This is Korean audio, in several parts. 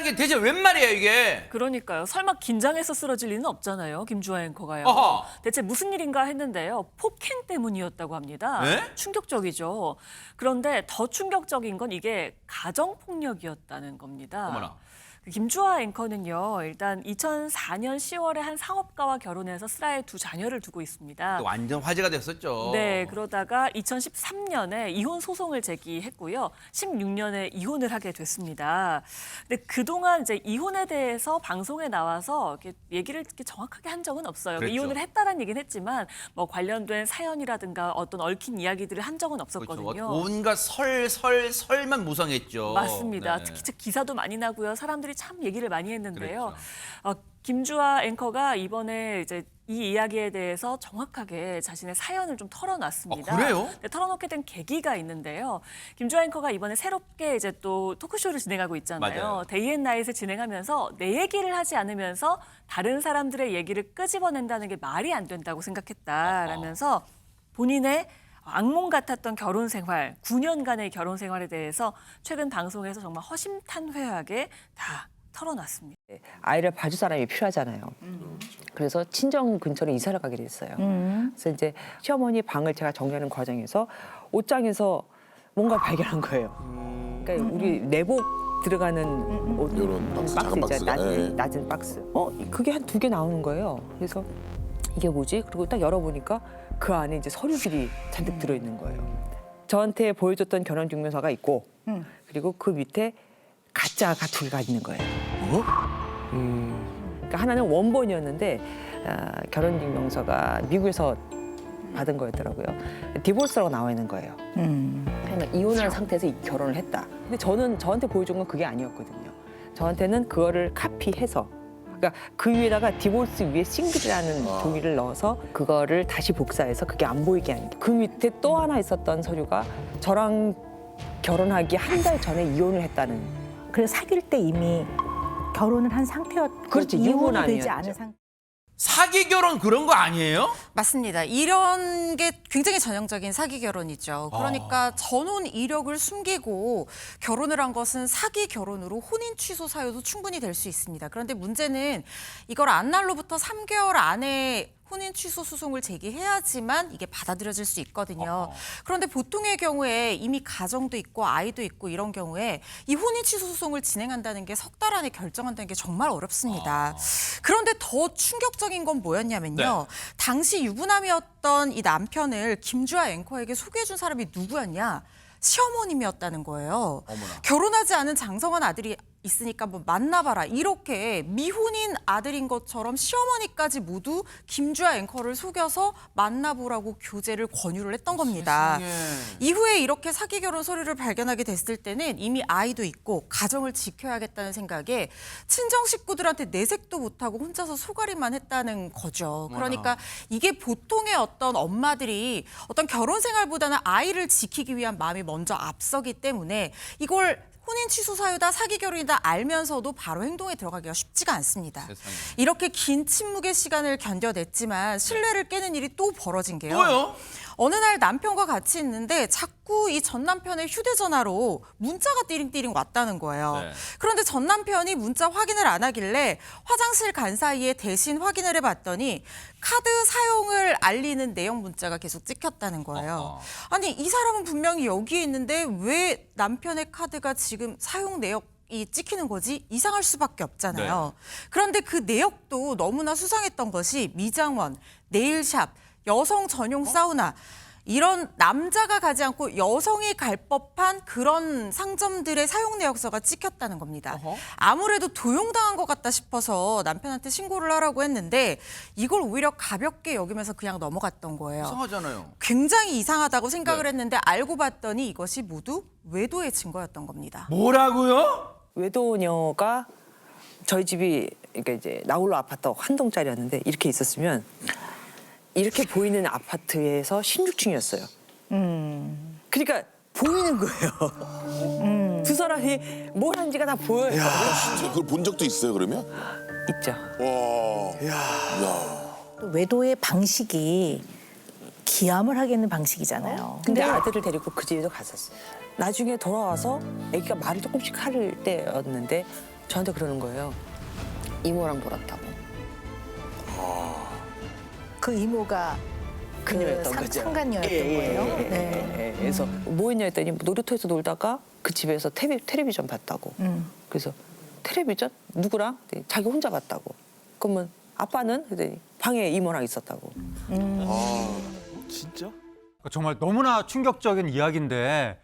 게 대체 웬 말이에요, 이게? 그러니까요. 설마 긴장해서 쓰러질 리는 없잖아요. 김주아 앵커가요. 어허. 대체 무슨 일인가 했는데요. 폭행 때문이었다고 합니다. 네? 충격적이죠. 그런데 더 충격적인 건 이게 가정폭력이었다는 겁니다. 어머나. 김주아 앵커는요. 일단 2004년 10월에 한 상업가와 결혼해서 슬하에 두 자녀를 두고 있습니다. 또 완전 화제가 됐었죠. 네, 그러다가 2013년에 이혼 소송을 제기했고요. 16년에 이혼을 하게 됐습니다. 근데 그동안 이제 이혼에 대해서 방송에 나와서 이렇게 얘기를 이렇게 정확하게 한 적은 없어요. 그랬죠. 이혼을 했다라는 얘기는 했지만 뭐 관련된 사연이라든가 어떤 얽힌 이야기들을 한 적은 없었거든요. 그렇죠. 온갖 설만 무성했죠. 맞습니다. 네. 특히 기사도 많이 나고요. 사람들이 참 얘기를 많이 했는데요. 그랬죠. 김주아 앵커가 이번에 이제 이 이야기에 대해서 정확하게 자신의 사연을 좀 털어놨습니다. 그래요? 네, 털어놓게 된 계기가 있는데요. 김주아 앵커가 이번에 새롭게 이제 또 토크쇼를 진행하고 있잖아요. 맞아요. 데이앤나잇을 진행하면서 내 얘기를 하지 않으면서 다른 사람들의 얘기를 끄집어낸다는 게 말이 안 된다고 생각했다라면서 본인의 악몽 같았던 결혼 생활, 9년간의 결혼 생활에 대해서 최근 방송에서 정말 허심탄회하게 다 털어놨습니다. 아이를 봐줄 사람이 필요하잖아요. 그래서 친정 근처로 이사를 가게 됐어요. 그래서 이제 시어머니 방을 제가 정리하는 과정에서 옷장에서 뭔가 발견한 거예요. 그러니까 우리 내복 들어가는 옷 이런 박스, 작은 있잖아요. 박스가, 예. 낮은 박스. 그게 한 2개 나오는 거예요. 그래서 이게 뭐지? 그리고 딱 열어보니까 그 안에 이제 서류들이 잔뜩 들어있는 거예요. 저한테 보여줬던 결혼증명서가 있고 그리고 그 밑에 가짜가 2개가 있는 거예요. 그러니까 하나는 원본이었는데 결혼증명서가 미국에서 받은 거였더라고요. 디보스라고 나와 있는 거예요. 그러니까 이혼한 상태에서 이 결혼을 했다. 근데 저한테 보여준 건 그게 아니었거든요. 저한테는 그거를 카피해서 그러니까 그 위에다가 디보스 위에 싱글이라는 종이를 넣어서 그거를 다시 복사해서 그게 안 보이게 하는 게. 그 밑에 또 하나 있었던 서류가 저랑 결혼하기 한 달 전에 이혼을 했다는. 그래서 사귈 때 이미 결혼을 한 상태였고 그렇죠. 이혼이 유부남이었죠. 되지 않은 상태. 사기 결혼 그런 거 아니에요? 맞습니다. 이런 게 굉장히 전형적인 사기 결혼이죠. 그러니까 전혼 이력을 숨기고 결혼을 한 것은 사기 결혼으로 혼인 취소 사유도 충분히 될 수 있습니다. 그런데 문제는 이걸 안 날로부터 3개월 안에 혼인 취소 소송을 제기해야지만 이게 받아들여질 수 있거든요. 그런데 보통의 경우에 이미 가정도 있고 아이도 있고 이런 경우에 이 혼인 취소 소송을 진행한다는 게 석 달 안에 결정한다는 게 정말 어렵습니다. 그런데 더 충격적인 건 뭐였냐면요. 당시 유부남이었던 이 남편을 김주아 앵커에게 소개해준 사람이 누구였냐? 시어머님이었다는 거예요. 어머나. 결혼하지 않은 장성한 아들이 있으니까 한번 만나봐라. 이렇게 미혼인 아들인 것처럼 시어머니까지 모두 김주아 앵커를 속여서 만나보라고 교제를 권유를 했던 겁니다. 이후에 이렇게 사기 결혼 서류를 발견하게 됐을 때는 이미 아이도 있고 가정을 지켜야겠다는 생각에 친정 식구들한테 내색도 못하고 혼자서 소가리만 했다는 거죠. 그러니까 이게 보통의 어떤 엄마들이 어떤 결혼 생활보다는 아이를 지키기 위한 마음이 먼저 앞서기 때문에 이걸 혼인 취소 사유다, 사기 결혼이다 알면서도 바로 행동에 들어가기가 쉽지가 않습니다. 세상에. 이렇게 긴 침묵의 시간을 견뎌냈지만 신뢰를 깨는 일이 또 벌어진 게요. 뭐요? 어느 날 남편과 같이 있는데 자꾸 이 전 남편의 휴대전화로 문자가 띠링띠링 왔다는 거예요. 네. 그런데 전 남편이 문자 확인을 안 하길래 화장실 간 사이에 대신 확인을 해봤더니 카드 사용을 알리는 내용 문자가 계속 찍혔다는 거예요. 아니 이 사람은 분명히 여기에 있는데 왜 남편의 카드가 지금 사용 내역이 찍히는 거지? 이상할 수밖에 없잖아요. 그런데 그 내역도 너무나 수상했던 것이 미장원, 네일샵, 여성 전용 사우나 이런 남자가 가지 않고 여성이 갈 법한 그런 상점들의 사용 내역서가 찍혔다는 겁니다. 아무래도 도용당한 것 같다 싶어서 남편한테 신고를 하라고 했는데 이걸 오히려 가볍게 여기면서 그냥 넘어갔던 거예요. 이상하잖아요. 굉장히 이상하다고 생각을 했는데 알고 봤더니 이것이 모두 외도의 증거였던 겁니다. 뭐라고요? 외도녀가 저희 집이 그러니까 이제 나홀로 아파트 한 동짜리였는데 이렇게 있었으면 이렇게 보이는 아파트에서 16층이었어요. 그러니까 보이는 거예요. 두 사람이 뭘 한지가 다 보여요. 진짜 그걸 본 적도 있어요, 그러면? 있죠. 와. 또 외도의 방식이 기함을 하겠는 방식이잖아요. 근데 아들을 데리고 그 집에서 갔었어요. 나중에 돌아와서 아기가 말을 조금씩 할 때였는데 저한테 그러는 거예요. 이모랑 놀았다고. 그 이모가 그녀였던 거죠. 상간녀였던 거예요. 네. 그래서 뭐 했냐 했더니 놀이터에서 놀다가 그 집에서 텔레비전 봤다고. 그래서 텔레비전? 누구랑? 그랬더니 자기 혼자 봤다고. 그러면 아빠는? 그랬더니 방에 이모랑 있었다고. 진짜? 정말 너무나 충격적인 이야기인데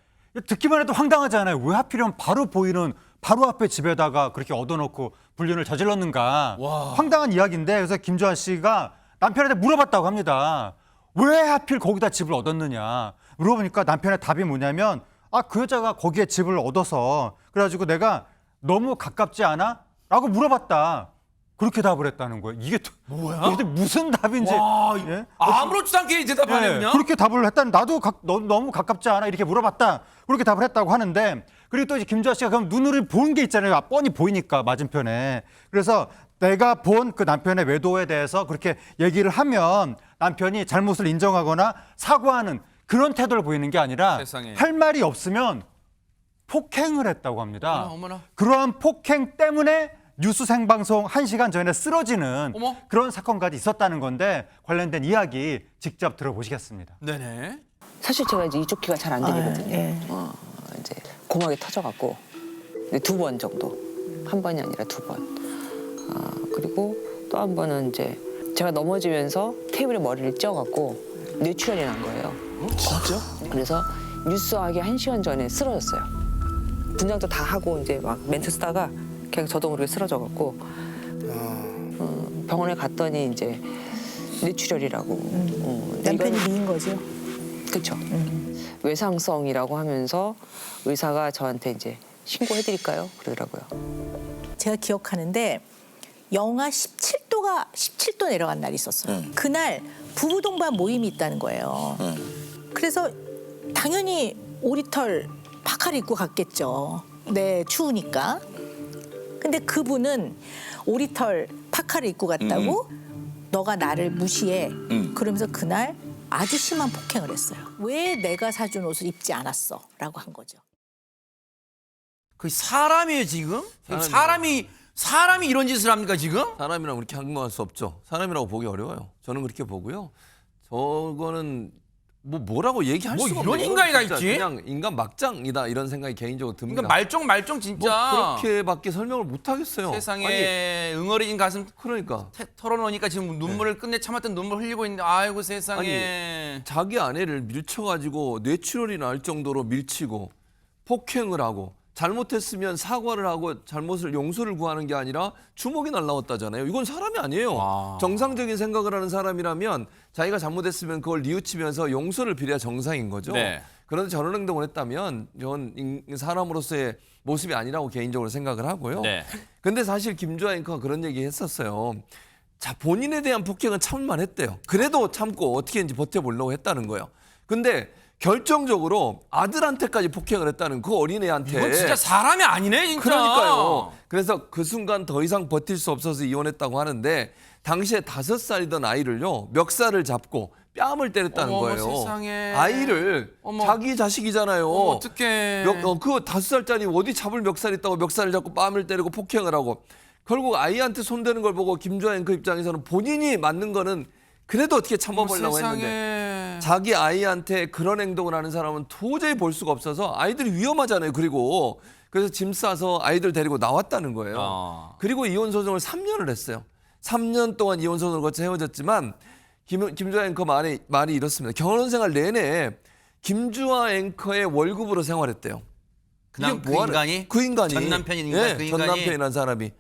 듣기만 해도 황당하잖아요. 왜 하필이면 바로 보이는 바로 앞에 집에다가 그렇게 얻어놓고 불륜을 저질렀는가. 와. 황당한 이야기인데 그래서 김주환 씨가 남편한테 물어봤다고 합니다. 왜 하필 거기다 집을 얻었느냐. 물어보니까 남편의 답이 뭐냐면 그 여자가 거기에 집을 얻어서 그래가지고 내가 너무 가깝지 않아? 라고 물어봤다. 그렇게 답을 했다는 거예요. 이게 뭐야? 도대체 무슨 답인지. 와, 예? 아무렇지도 않게 대답하네 네, 그냥. 그렇게 답을 했다는 나도 너무 가깝지 않아 이렇게 물어봤다 그렇게 답을 했다고 하는데 그리고 또 이제 김주아 씨가 그럼 눈으로 본 게 있잖아요. 뻔히 보이니까 맞은편에. 그래서 내가 본 그 남편의 외도에 대해서 그렇게 얘기를 하면 남편이 잘못을 인정하거나 사과하는 그런 태도를 보이는 게 아니라 세상에. 할 말이 없으면 폭행을 했다고 합니다. 어머나. 그러한 폭행 때문에 뉴스 생방송 1시간 전에 쓰러지는 어머. 그런 사건까지 있었다는 건데 관련된 이야기 직접 들어보시겠습니다. 네네. 사실 제가 이제 이쪽 귀가 잘 안 들리거든요. 예. 이제 고막이 터져갖고 2번 정도. 한 번이 아니라 2번. 그리고 또 한 번은 이제 제가 넘어지면서 테이블에 머리를 찧어갖고 뇌출혈이 난 거예요. 진짜? 그래서 뉴스 하기 1시간 전에 쓰러졌어요. 분장도 다 하고 이제 막 멘트 쓰다가 그냥 저도 모르게 쓰러져갖고 병원에 갔더니 이제 뇌출혈이라고. 남편이 미인 거죠. 그렇죠. 외상성이라고 하면서 의사가 저한테 이제 신고해드릴까요? 그러더라고요. 제가 기억하는데 영하 17도 내려간 날이 있었어요. 그날 부부 동반 모임이 있다는 거예요. 그래서 당연히 오리털 파카를 입고 갔겠죠. 네, 추우니까. 근데 그분은 오리털 파카를 입고 갔다고 너가 나를 무시해. 그러면서 그날 아주 심한 폭행을 했어요. 왜 내가 사준 옷을 입지 않았어? 라고 한 거죠. 그 사람이에요 지금? 사람이 이런 짓을 합니까 지금? 사람이랑 그렇게 한동할 수 없죠. 사람이라고 보기 어려워요. 저는 그렇게 보고요. 저거는 뭐라고 얘기할 뭐 수가 이런 없네요. 인간이 다 진짜 있지? 그냥 인간 막장이다 이런 생각이 개인적으로 듭니다. 그러니까 말종 진짜. 뭐 그렇게밖에 설명을 못 하겠어요. 세상에 아니, 응어리진 가슴 그러니까 털어놓으니까 지금 눈물을 끝내 참았던 눈물 흘리고 있는데 아이고 세상에. 자기 아내를 밀쳐가지고 뇌출혈이 날 정도로 밀치고 폭행을 하고 잘못했으면 사과를 하고 잘못을 용서를 구하는 게 아니라 주먹이 날라왔다잖아요. 이건 사람이 아니에요. 와. 정상적인 생각을 하는 사람이라면 자기가 잘못했으면 그걸 뉘우치면서 용서를 빌어야 정상인 거죠. 네. 그런데 저런 행동을 했다면 전 사람으로서의 모습이 아니라고 개인적으로 생각을 하고요. 네. 근데 사실 김주아 앵커가 그런 얘기 했었어요. 자, 본인에 대한 폭행은 참을만 했대요. 그래도 참고 어떻게든지 버텨보려고 했다는 거예요. 근데 결정적으로 아들한테까지 폭행을 했다는 그 어린애한테. 이건 진짜 사람이 아니네 진짜. 그러니까요. 그래서 그 순간 더 이상 버틸 수 없어서 이혼했다고 하는데 당시에 5살이던 아이를요 멱살을 잡고 뺨을 때렸다는 어머, 거예요. 세상에. 아이를 어머. 자기 자식이잖아요. 어떡해. 그 5살짜리 어디 잡을 멱살 있다고 멱살을 잡고 뺨을 때리고 폭행을 하고 결국 아이한테 손대는 걸 보고 김주아 앵커 입장에서는 본인이 맞는 거는 그래도 어떻게 참아보려고 했는데 자기 아이한테 그런 행동을 하는 사람은 도저히 볼 수가 없어서 아이들이 위험하잖아요. 그래서 짐 싸서 아이들 데리고 나왔다는 거예요. 그리고 이혼 소송을 3년을 했어요. 3년 동안 이혼 소송을 거쳐 헤어졌지만 김주아 앵커 말이 이렇습니다. 결혼 생활 내내 김주아 앵커의 월급으로 생활했대요. 그 인간이? 전 남편이니까 예, 그 전 인간이. 남편이라는 사람이.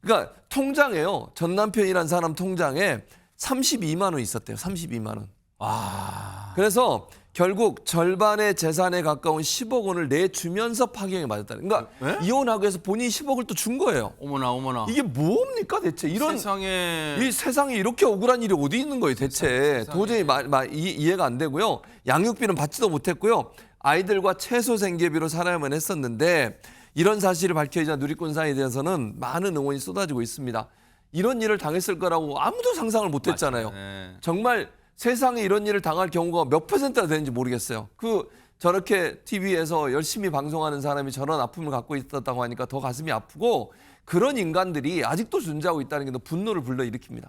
그러니까 통장에요. 전 남편이라는 사람 통장에 32만 원 있었대요. 32만 원. 와. 그래서 결국 절반의 재산에 가까운 10억 원을 내주면서 파경에 맞았다는. 그러니까 네? 이혼하고 해서 본인이 10억을 또 준 거예요. 어머나. 이게 뭡니까 대체? 이런 세상에. 이 세상에 이렇게 억울한 일이 어디 있는 거예요 대체. 세상에. 도저히 이해가 안 되고요. 양육비는 받지도 못했고요. 아이들과 최소 생계비로 살아야만 했었는데 이런 사실이 밝혀지자 누리꾼 사이에 대해서는 많은 응원이 쏟아지고 있습니다. 이런 일을 당했을 거라고 아무도 상상을 못했잖아요. 네. 정말 세상에 이런 일을 당할 경우가 몇 %나 되는지 모르겠어요. 그 저렇게 TV에서 열심히 방송하는 사람이 저런 아픔을 갖고 있었다고 하니까 더 가슴이 아프고 그런 인간들이 아직도 존재하고 있다는 게 더 분노를 불러일으킵니다.